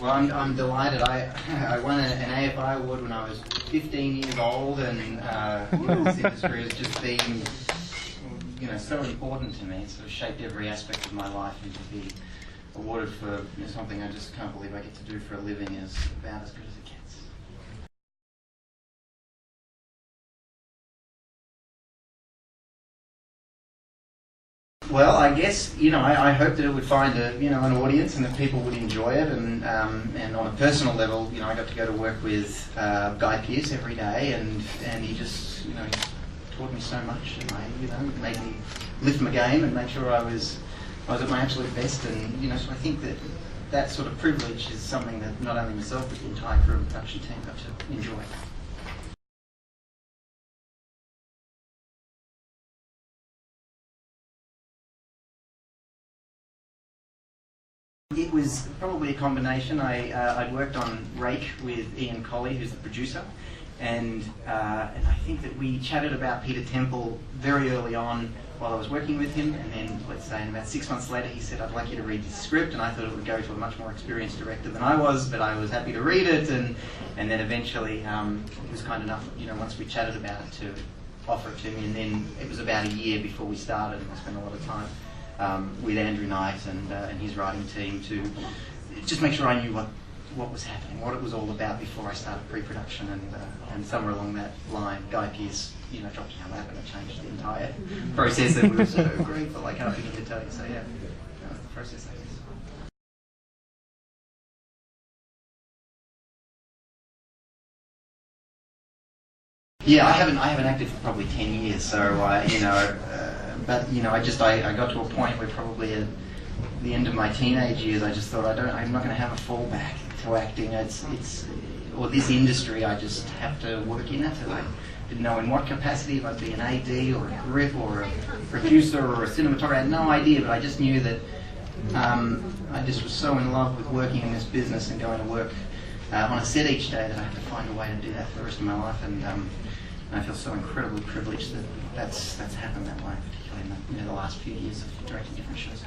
Well, I'm delighted. I won an AFI award when I was 15 years old, and this industry has just been, so important to me. It's sort of shaped every aspect of my life, and to be awarded for something I just can't believe I get to do for a living is about as good as it gets. Well, I guess I hoped that it would find an audience and that people would enjoy it, and on a personal level, I got to go to work with Guy Pearce every day, and he just he taught me so much, and made me lift my game and make sure I was at my absolute best, and so I think that sort of privilege is something that not only myself but the entire crew and production team got to enjoy. It was probably a combination. I'd worked on Rake with Ian Colley, who's the producer, and I think that we chatted about Peter Temple very early on while I was working with him, and then, let's say, about 6 months later, he said, "I'd like you to read this script," and I thought it would go to a much more experienced director than I was, but I was happy to read it, and then eventually he was kind enough, once we chatted about it, to offer it to me, and then it was about a year before we started, and I spent a lot of time with Andrew Knight and his writing team to just make sure I knew what was happening, what it was all about before I started pre-production, and somewhere along that line, Guy Pearce, dropped me on lap, and it changed the entire process, and we were so grateful. I can't begin to tell you. So yeah, that was the process, I guess. Yeah, I haven't acted for probably 10 years, so but I got to a point where probably at the end of my teenage years, I just thought I'm not going to have a fallback to acting. Or this industry, I just have to work in it. And I didn't know in what capacity, if I'd be an AD or a grip or a producer or a cinematographer. I had no idea, but I just knew that I just was so in love with working in this business and going to work on a set each day that I have to find a way to do that for the rest of my life. And I feel so incredibly privileged that that's happened that way, particularly in the last few years of directing different shows.